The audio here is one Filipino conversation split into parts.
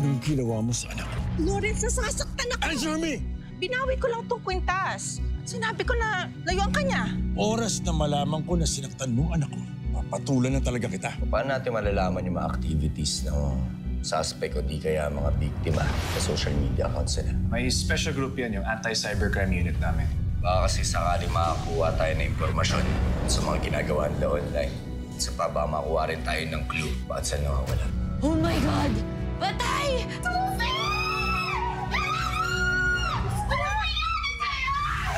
Anong ginawa mo sa anak ko? Lawrence, nasasaktan ako. Answer me! Binawi ko lang 2 kwintas. Sinabi ko na layuan ka niya. Oras na malaman ko na sinaktan mo anak ko, papatulan na talaga kita. Paano natin malalaman yung mga activities ng suspect o di kaya mga biktima sa social media accounts nila? May special group yan, yung anti-cybercrime unit namin. Baka kasi sakali makakuha tayo ng impormasyon sa mga ginagawa nila online. Sa pa baka makuha rin tayo ng clue bakit saan nakawala. Oh my God! Patay!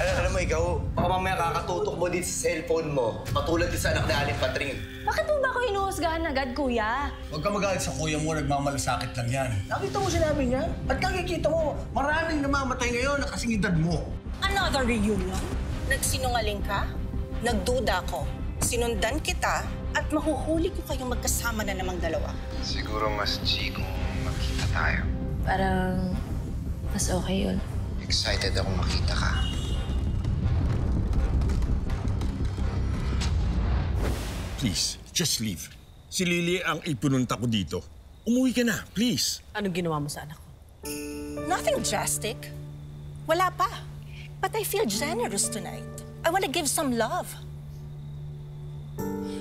Alam mo ikaw, baka mamaya kakatutok mo dito sa cellphone mo. Patulad din sa anak ni Aling Patring. Bakit mo ba ako hinuhusgahan agad, kuya? Huwag ka magalit sa kuya mo, nagmamalasakit lang yan. Nakita mo sinabi niya? At nakikita mo, maraming namamatay ngayon na kasing edad mo. Another reunion? Nagsinungaling ka? Nagduda ko. Sinundan kita at mahuhuli ko kayong magkasama na namang dalawa. Siguro mas G kung magkita tayo. Parang mas okay yun. Excited ako makita ka. Please, just leave. Si Lily ang ipununta ko dito. Umuwi ka na, please. Anong ginawa mo sa anak ko? Nothing drastic. Wala pa. But I feel generous tonight. I want to give some love.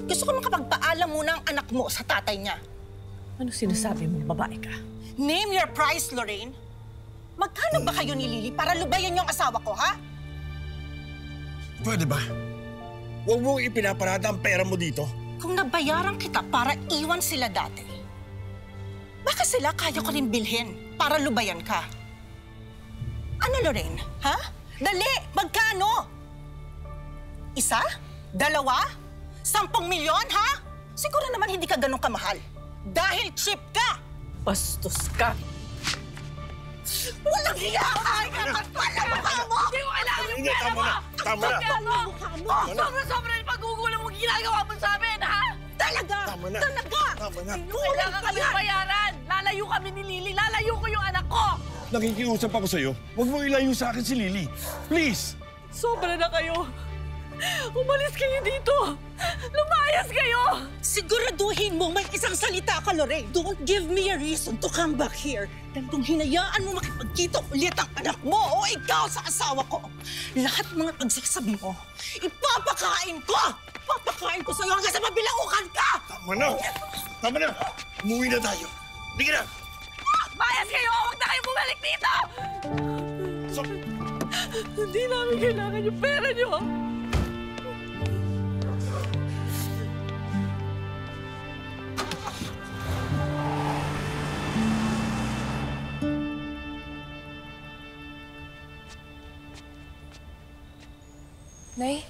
Gusto ko makapagpaalam muna ang anak mo sa tatay niya. Ano sinasabi mo, babae ka? Name your price, Lorraine. Magkano ba kayo ni Lily para lubayan yung asawa ko, ha? Pwede ba? Huwag mong ipinaparada ang pera mo dito. Kung nabayaran kita para iwan sila dati, baka sila kaya ko rin bilhin para lubayan ka. Ano, Lorraine? Ha? Dali! Magkano? 1? 2? 10 milyon, ha? Siguro naman hindi ka ganun kamahal. Dahil cheap ka! Bastos ka! Walang hiya! Ay, kapal na mukha mo! Hindi mo kailangan yung pera mo! Tama na! Sobra-sobra yung paggugulo mong ginagawa mo sa amin, ha? Talaga! Tama na! Talaga! Tama na! Kailangan kami bayaran! Lalayo kami ni Lily! Lalayo ko yung anak ko! Nakikiusap ako sa'yo. Huwag mong ilayo sa akin si Lily. Please! Sobra na kayo! Umalis kayo dito! Lumayas kayo! Siguraduhin mo may isang salita ka, Lorraine. Don't give me a reason to come back here. Dahil kung hinayaan mo makipagkita ulit ang anak mo o ikaw sa asawa ko, lahat ng mga pagsasabi mo, ipapakain ko! Papakain ko sa'yo hanggang sa mabilaukan ka! Tama na! Tama na! Umuwi na tayo. Hindi ka na! Mayas kayo! Huwag na kayo bumalik dito! Hindi namin kailangan yung pera niyo. Nay?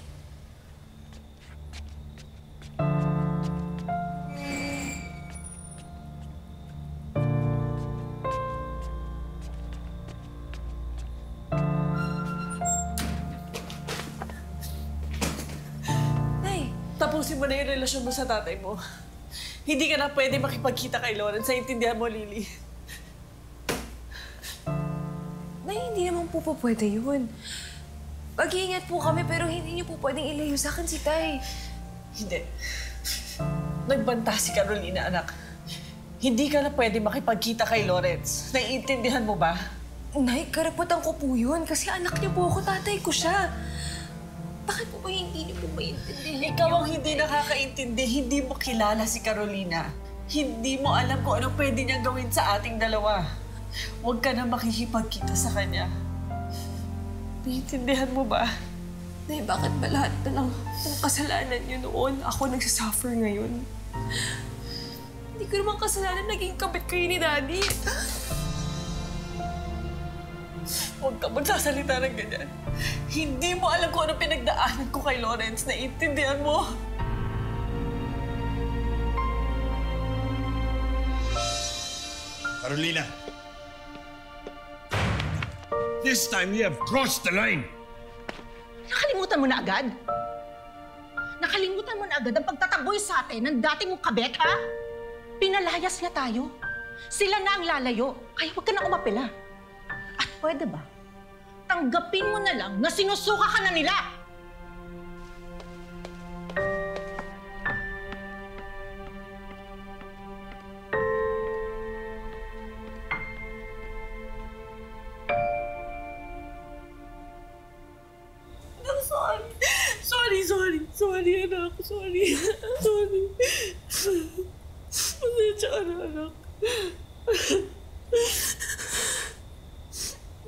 Tapusin mo na yung relasyon mo sa tatay mo. Hindi ka na pwede makipagkita kay Lawrence. Naintindihan mo, Lily. Nay, hindi naman po pwede yun. Mag-iingat po kami pero hindi niyo po pwedeng ilayo sa akin si Tay. Hindi. Nagbanta si Carolina, anak. Hindi ka na pwede makipagkita kay Lawrence. Naiintindihan mo ba? Nay, karapatan ko po yun kasi anak niyo po ako, tatay ko siya. Bakit po ba hindi niyo po maintindihan? Ikaw ang hindi nakakaintindi. Hindi mo kilala si Carolina. Hindi mo alam kung ano pwede niyang gawin sa ating dalawa. Huwag ka na makikipagkita sa kanya. Naiintindihan mo ba? Nay, bakit ba lahat ng kasalanan niyo noon ako nagsasuffer ngayon? Hindi ko naman kasalanan naging kabit kayo ni Daddy. Huwag ka magsasalita ng ganyan. Hindi mo alam kung ano pinagdaanan ko kay Lawrence. Naiintindihan mo? Carolina! This time you have crossed the line! Nakalimutan mo na agad? Nakalimutan mo na agad ang pagtataboy sa atin ng dati mong kabet, ha? Pinalayas niya tayo. Sila na ang lalayo, kaya huwag ka na umapila. At pwede ba? Tanggapin mo na lang na sinusuka ka na nila! Sorry, anak. Sorry. Sorry. Pasensya ka na, anak.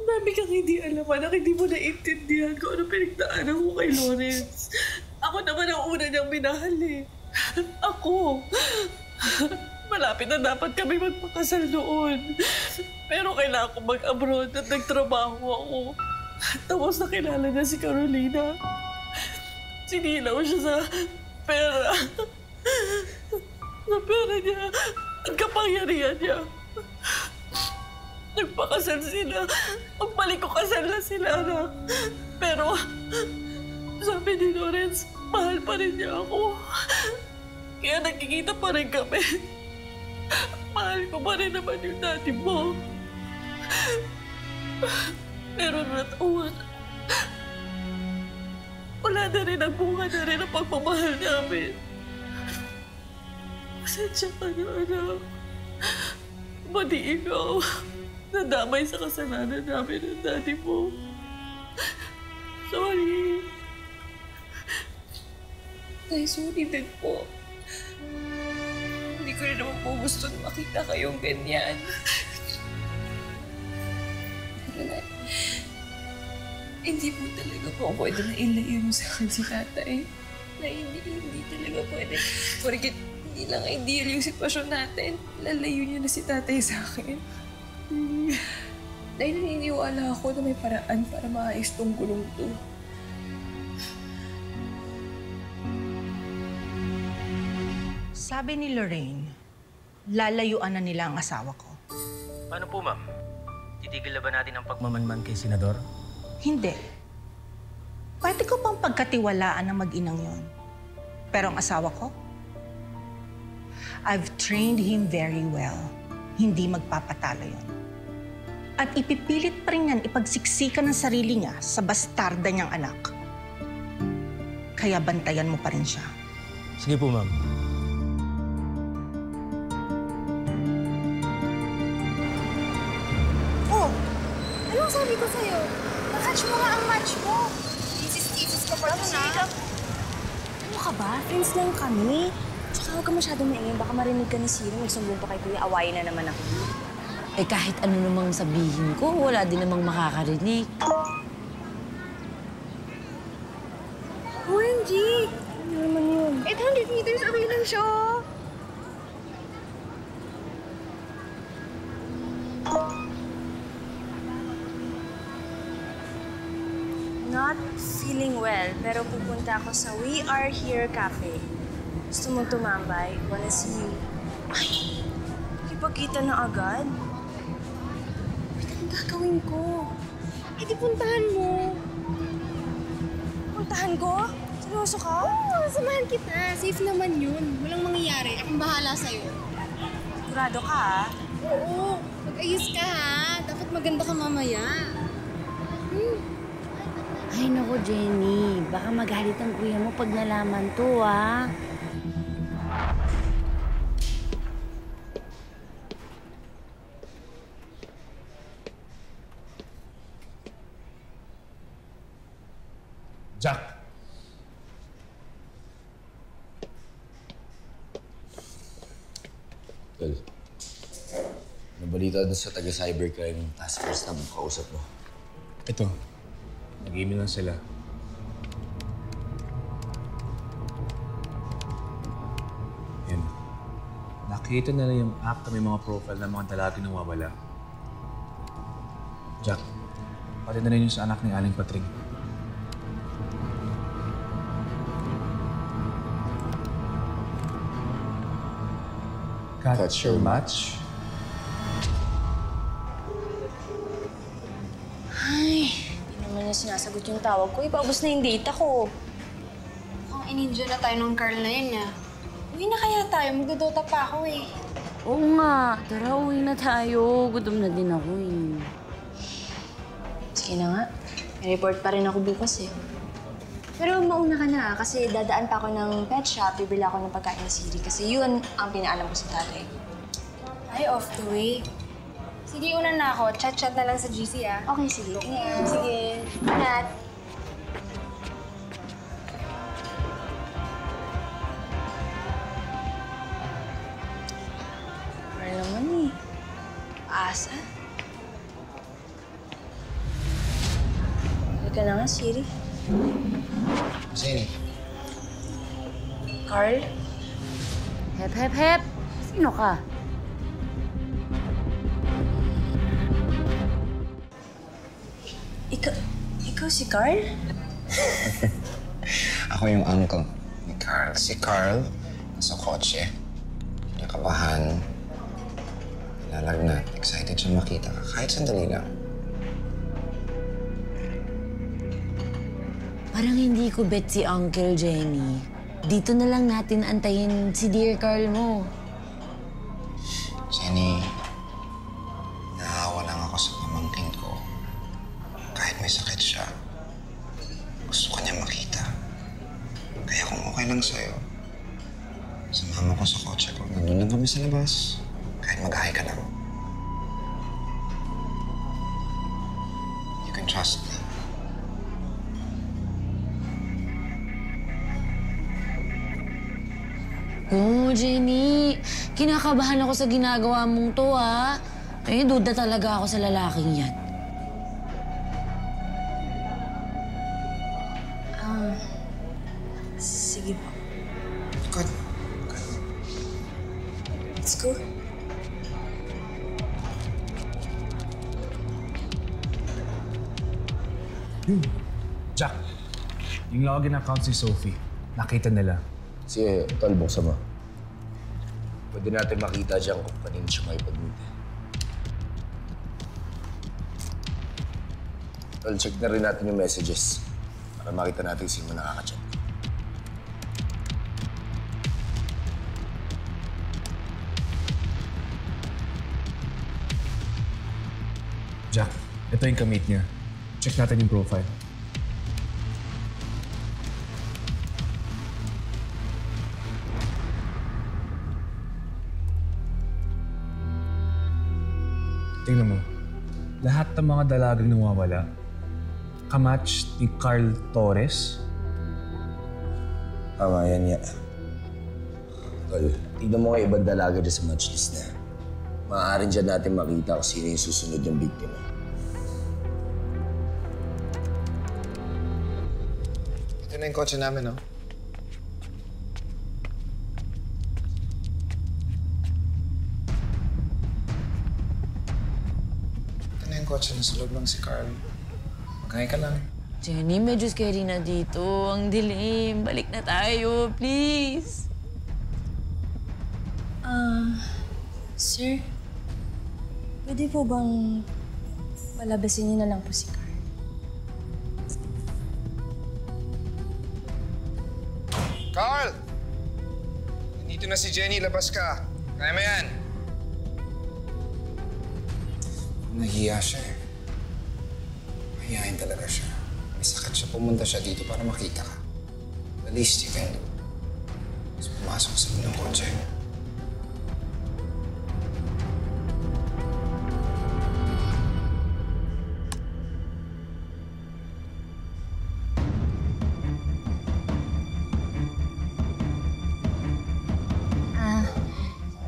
Dami kang hindi alam, anak. Hindi mo naiintindihan kung ano pinagdaanan ko kay Lawrence. Ako naman ang una niyang minahal eh. Ako. Malapit na dapat kami magpakasal noon. Pero kailangan ko mag-abroad at nagtrabaho ako. Tapos nakilala na si Carolina. Sinilaw siya sa pera. Sa pera niya at kapangyarihan niya. Nagpakasal sila. Pagbalik ko kasal na sila, anak. Pero sabi ni Lawrence, mahal pa rin niya ako. Kaya nagkikita pa rin kami. Mahal ko pa rin naman yung dati mo. Pero natuwan. Wala na rin ang bunga na rin ang pagmamahal namin. Pasensya ka na, anak. Pati ikaw, nadamay sa kasalanan namin ng dati mo. Sorry. Tay, sorry din po. Hindi ko rin naman po gusto na makita kayong ganyan. Hindi po talaga po pwede na ilayo mo sa akin si tatay. Na hindi talaga pwede. Porkit hindi lang ideal yung sitwasyon natin, lalayo niya na si tatay sa akin. Dahil naniniwala ako na may paraan para maayos tong gulong to. Sabi ni Lorraine, lalayuan na nila ang asawa ko. Paano po, ma'am? Titigil na ba natin ang pagmamanman kay Senador? Hindi. Pwede ko pang pagkatiwalaan ang mag-inang yon. Pero ang asawa ko, I've trained him very well. Hindi magpapatalo yon. At ipipilit pa rin yan ipagsiksikan ng sarili niya sa bastarda niyang anak. Kaya bantayan mo pa rin siya. Sige po, ma'am. Oh! Anong sabi ko sa'yo? Nakatch mo nga ang match mo. Isis-isis ka pa rin, ha? Ano ka ba? Friends lang kami. Tsaka huwag ka masyadong maingay. Baka marinig ka ni Siro. Magsumbong pa kay Kuya. Awayin na naman ako. Eh kahit ano namang sabihin ko, wala din namang makakarinig. OMG! Ano naman yun? 800 meters away lang siya. Not feeling well, pero pupunta ako sa We Are Here Cafe. Gusto mo tumambay? Wanna see you? Ay! Nakipagkita na agad? Wait, anong gagawin ko? Eh, di puntahan mo. Puntahan ko? Seryoso ka? Oo, samahan kita. Safe naman yun. Walang mangyayari. Akong bahala sa'yo. Sigurado ka, ha? Oo. Mag-ayos ka, ha? Dapat maganda ka mamaya. Ay, naku, Jenny. Baka magalit ang kuya mo pag nalaman to, ah. Jack! Well, nabalita doon sa taga-cybercrime task force na makausap mo. Ito. Nag-email na sila. Yan. Nakita na yung app na may mga profile ng mga dalaga na nawawala. Jack, pati na rin yung sa anak ni Aling Patring. Catch your match? Ay, hindi naman niya sinasagot yung tawag ko. Ipaubos na yung data ko. Mukhang ininja na tayo ng Carl na yun, ha? Uwi na kaya tayo. Magdodota pa ako, eh. Oo nga. Tara, uwi na tayo. Gutom na din ako, eh. Sige na nga. May report pa rin ako bukas, eh. Pero mauna ka na, kasi dadaan pa ako ng pet shop. Bibili ako ng pagkain ni Siri kasi yun ang pinaalam ko sa tatay. Ay, off the way. Sige, una na ako. Chat-chat na lang sa GC, ah. Okay, sige. Sige. Ingat. asa. Halika na nga, Siri. Jenny. Carl? Hep, hep, hep! Sino ka? Ikaw si Carl? Ako yung uncle ni Carl. Si Carl, nasa kotse. Nakabahan. Nilalagnat. Excited siya makita ka. Kahit sandali lang. Parang hindi ko bet si Uncle Jenny. Dito na lang natin antayin si Dear Carl mo. Jenny, naawa lang ako sa pamangkin ko. Kahit may sakit siya, gusto ko niya makita. Kaya kung okay lang sa'yo, sumama ko sa kotse ko. Nandun lang kami sa labas. Kahit mag-ahay ka lang. You can trust me. Oh, Jenny. Kinakabahan ako sa ginagawa mong to, ha? Eh, duda talaga ako sa lalaking yan. Sige po. Good. Let's go. Jack, yung login account si Sophie, nakita nila. Sige, tol, buksan mo. Pwede natin makita dyan kung kanino siya makipag-meet. Tol, check na rin natin yung messages para makita natin sino nakaka-chat. Jack, ito yung kamit niya. Check natin yung profile. Tingnan mo, lahat ng mga dalagang nawawala, kamatch ni Carl Torres. Tama yan niya. Tol, tignan mo nga ibang dalaga dyan sa matchlist na. Maaaring dyan natin makita kung sino yung susunod yung biktima. Ito na yung kotse namin, no? Kotse na sa loob lang si Carl. Magkaya ka lang. Jenny, medyo scary na dito. Ang dilim. Balik na tayo, please. Sir, pwede po bang palabasin niyo na lang po si Carl? Carl! Nandito na si Jenny. Labas ka. Kaya mo yan. Nahiya siya eh. Mahihayin talaga siya. May sakit siya. Pumunta siya dito para makita ka. The least you can do. Tapos pumasok sa ng kotse.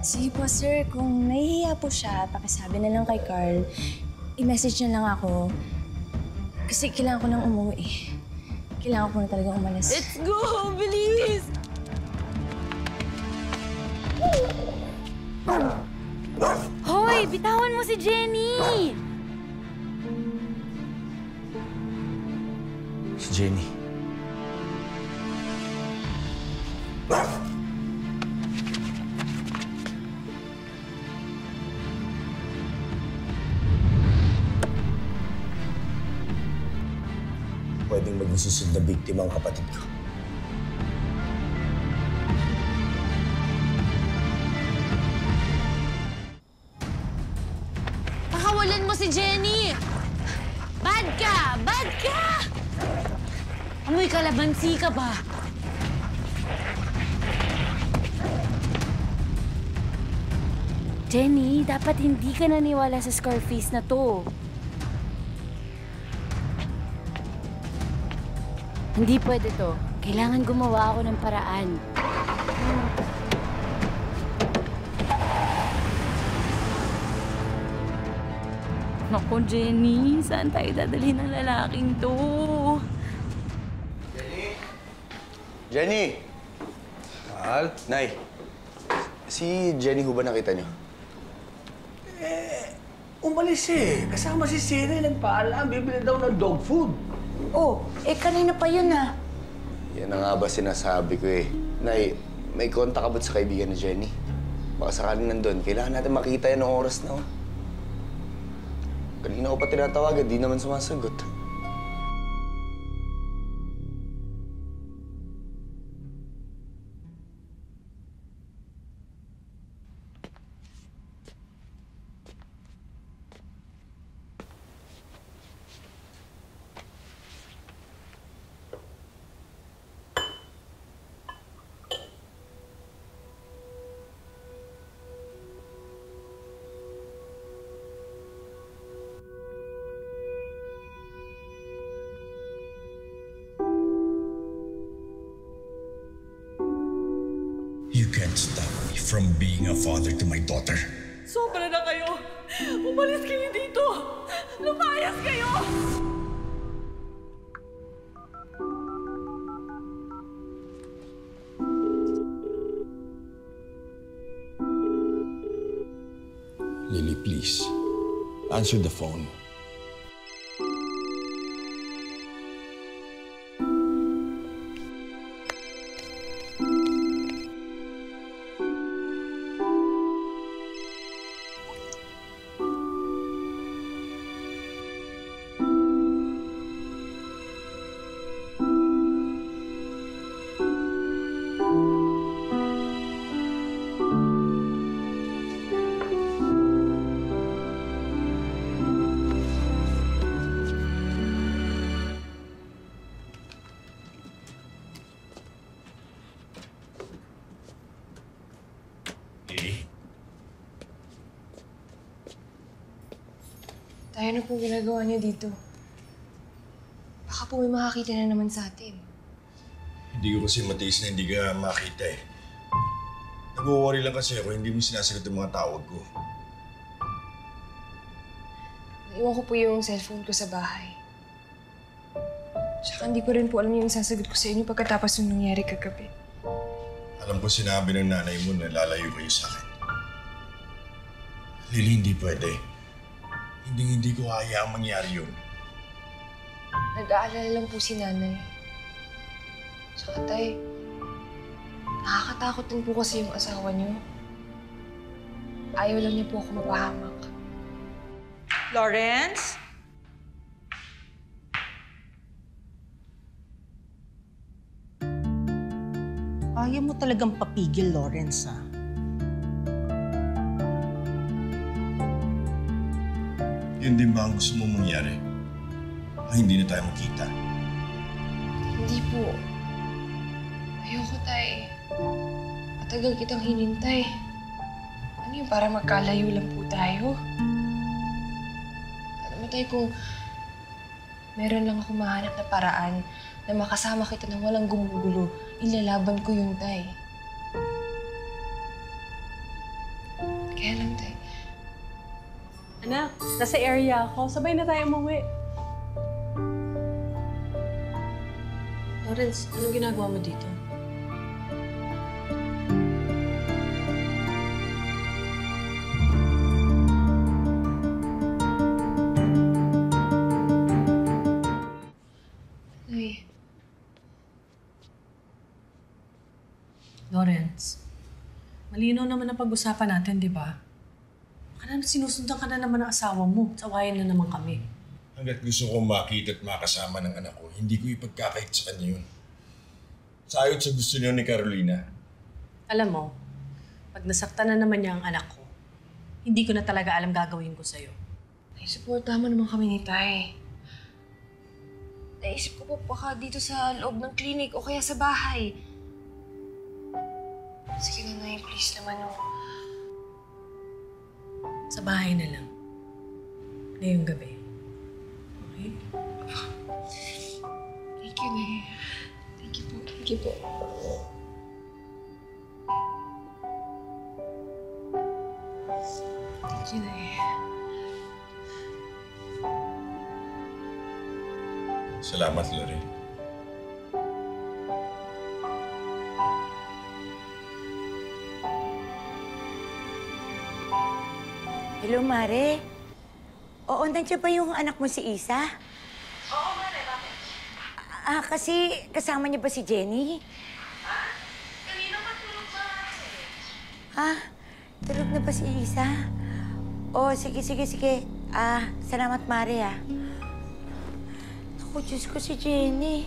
Sige po, sir. Kung nahihiya po siya, pakisabi na lang kay Carl. I-message niya lang ako. Kasi kailangan ko nang umuwi. Kailangan ko na talaga umalis. Let's go! Bilis! Hoy! Bitawan mo si Jenny! Si Jenny. Pwedeng maging susunod na biktima ang kapatid ko. Pakawalan mo si Jenny! Bad ka! Bad ka! Amoy kalamansi ka ba? Jenny, dapat hindi ka naniwala sa Scarface na to. Hindi pwede to. Kailangan gumawa ako ng paraan. Nako, Jenny. Saan tayo dadalhin ng lalaking to? Jenny! Mahal? Nay, si Jenny ho ba nakita niyo? Umalis eh. Kasama si Siri, nagpaalam. Bibili daw ng dog food. Oh, kanina pa yun ah. Yan na nga ba sinasabi ko eh. Nay, may kontak ka ba't sa kaibigan ni Jenny? Baka sakaling nandun, kailangan natin makita yan ng oras na. Kanina ko pa tinatawagan, di naman sumasagot. You can't stop me from being a father to my daughter. Sobra na kayo! Umalis kayo dito! Lumayas kayo! Lily, please. Answer the phone. Tayo na po ginagawa niya dito. Baka po may makakita na naman sa atin. Hindi ko kasi matiis na hindi ka makita eh. Nag-worry lang kasi ako, hindi mo sinasagot yung mga tawag ko. Naiwan ko po yung cellphone ko sa bahay. Tsaka hindi ko rin po alam yung sasagot ko sa inyo pagkatapos yung nangyari kagabi. Alam ko sinabi ng nanay mo na lalayo kayo sa akin. Lily, hindi pwede. Hindi ko hayaang mangyari yun. Nag-aalala lang po si nanay. Tsaka tay, nakakatakot din po kasi yung asawa niyo. Ayaw lang niya po ako mapahamak. Lawrence? Ayaw mo talagang papigil, Lawrence, ah. Yun din ba ang gusto mong mangyari? Hindi na tayo magkita. Hindi po. Ayoko, tay. Matagal kitang hinintay. Ano yung para magkalayo lang po tayo? Alam mo, tay, kung meron lang ako mahanap na paraan na makasama kita nang walang gumugulo, ilalaban ko yun, tay. Kaya lang, tay. Anak, nasa area ako. Sabay na tayo umuwi. Lawrence, anong ginagawa mo dito? Tay. Lawrence, malinaw naman ang pag-usapan natin, di ba? Baka naman sinusundan ka na naman ng asawa mo. Sawayan na naman kami. Hanggat gusto kong makita at makasama ng anak ko, hindi ko ipagkakait sa kanya yun. Sayot sa gusto niyo ni Carolina. Alam mo, pag nasaktan na naman niya ang anak ko, hindi ko na talaga alam gagawin ko sa'yo. Ay, supportahan mo naman kami ni tay. Naisip ko po baka dito sa loob ng clinic o kaya sa bahay. Sige na, Nay, please naman oh. Sa bahay na lang. Ngayong gabi. Okay? Thank you, Nay. Thank you po. Thank you po. Thank you, Nay. Salamat, Lorraine. Hello, Mare. Oo, nandiyan ba yung anak mo si Isa? Oo, Mare. Bakit? Kasi kasama niya ba si Jenny? Kanina matulog ba? Tulog na ba si Isa? Sige. Salamat, Mare, Naku, Diyos ko si Jenny.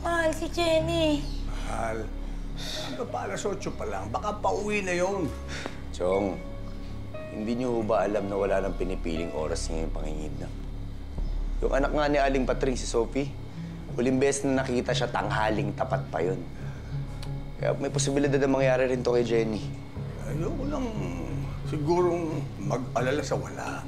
Mahal si Jenny. Mahal. Hanggang pa alas 8 pa lang. Baka pauwi na yun. Chong, hindi niyo ba alam na wala nang pinipiling oras ngayong pangingidnap? Yung anak nga ni Aling Patring, si Sophie, huling beses na nakita siya, tanghaling tapat pa yun. Kaya may posibilidad na mangyari rin to kay Jenny. Ayoko lang sigurong mag-alala sa wala.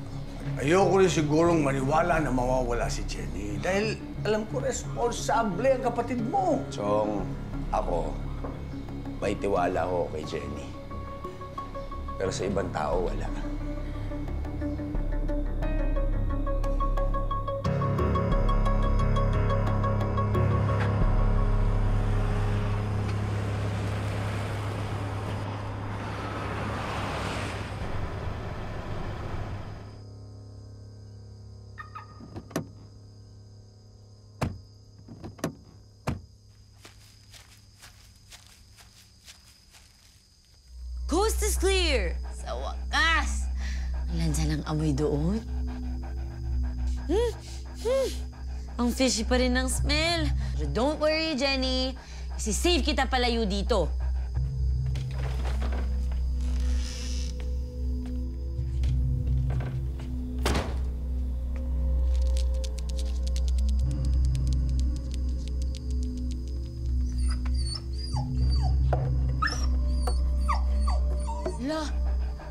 Ayoko rin sigurong maniwala na mawawala si Jenny. Dahil alam ko responsable ang kapatid mo. Chong, ako, may tiwala ko kay Jenny. Pero sa ibang tao, wala. Coast is clear! Sa wakas! Ang lansa ng amoy doon. Ang fishy pa rin ng smell. Pero don't worry, Jenny. Kasi safe kita palayo dito.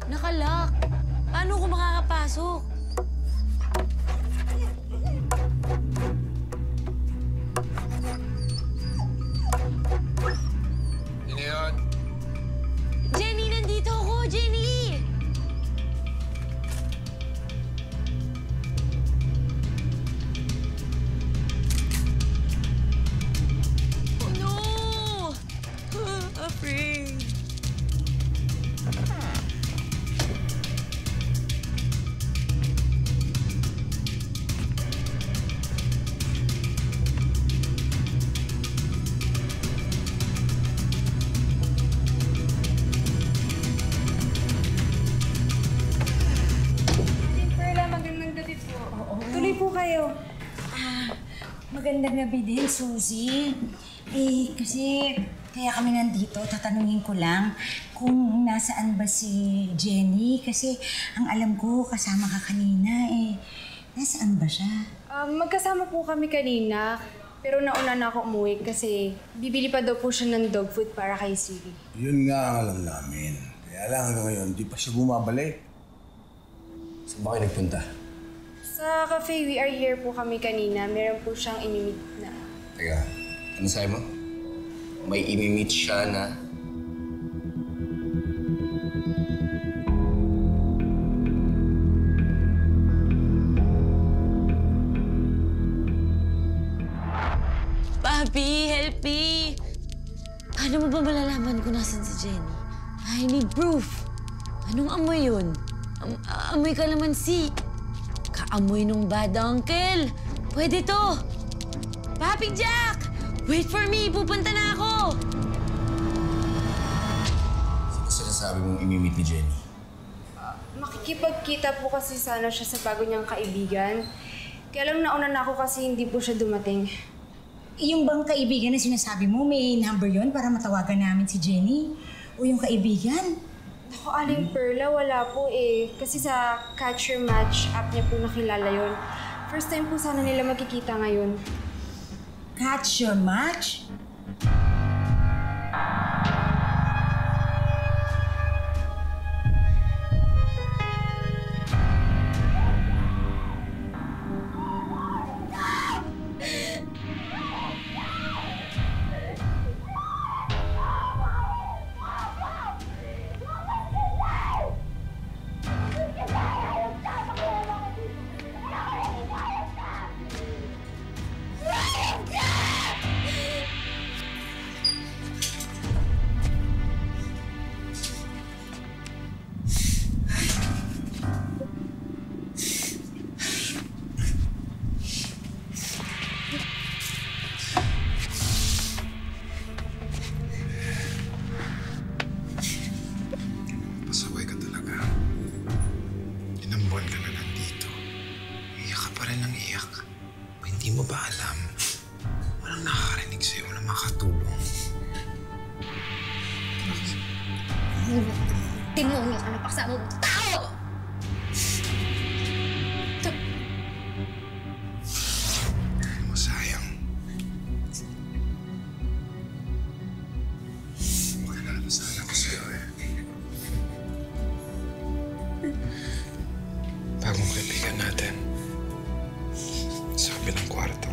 Nakalock. Paano ko makakapasok? Sino yun? Jenny, nandito ako! Jenny! Oh no! Afraid. Magandang gabi din, Suzy. Kasi kaya kami nandito, tatanungin ko lang kung nasaan ba si Jenny. Kasi ang alam ko, kasama ka kanina Nasaan ba siya? Magkasama po kami kanina, pero nauna na ako umuwi kasi bibili pa daw po siya ng dog food para kay Siri. Yun nga ang alam namin. Kaya lang hanggang ngayon, di pa siya bumabalik. Saan ba kayo nagpunta? Sa cafe, we are here po kami kanina. Meron po siyang imimit na. Teka, ano sabi mo? May imimit siya na... Papi, help me! Paano mo ba malalaman kung nasan si Jenny? I need proof. Anong amoy yun? Amoy kalamansi. Kaamoy nung bad uncle. Pwede to. Papi Jack! Wait for me! Pupunta na ako! Sino sinasabi mong imimit ni Jenny? Makikipagkita po kasi sana siya sa bago niyang kaibigan. Kaya lang nauna na ako kasi hindi po siya dumating. Yung bang kaibigan na sinasabi mo, may number yon para matawagan namin si Jenny? O yung kaibigan? Ako, Aling Perla, wala po Kasi sa Catch Your Match app niya po nakilala yon. First time po sana nila magkikita ngayon. Catch Your Match? alam. Walang nakakarinig sa'yo, walang makatulong. Demonyo ka na paksa mo tao! Masayang. Magkakala sana ko sa'yo eh. Bagong kaibigan natin. Sa kabilang kwarto.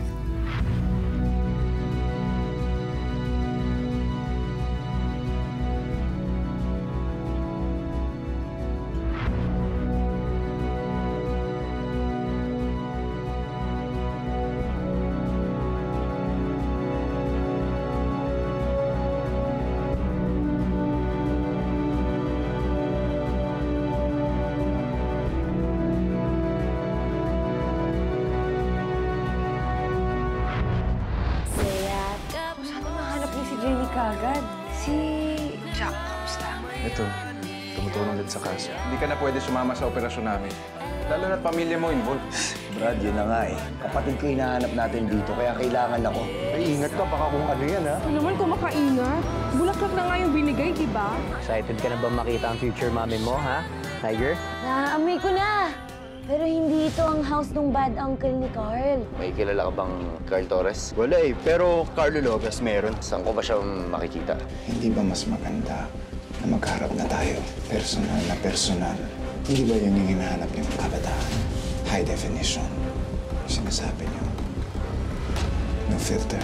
Jenny kagad. Si Jack, kamusta? Ito, tumutulong din sa kaso. Hindi ka na pwede sumama sa operasyon namin. Lalo na't pamilya mo involved. Brad, yun na nga eh. Kapatid ko hinahanap natin dito, kaya kailangan ako. Ay, ingat ka, baka kung ano yan, ha? Ano naman kung makaingat? Bulaklak na nga yung binigay, di ba? Excited ka na ba makita ang future mami mo, ha? Tiger? Naamoy ko na! Pero hindi ito ang house ng bad uncle ni Carl. May kilala ka bang Carl Torres? Wala eh, pero Carlo Lopez meron. Saan ko ba siya makikita? Hindi ba mas maganda na magharap na tayo? Personal na personal. Hindi ba yun yung hinahanap niyo ng kabataan? High definition. Sinasabi niyo. No filter.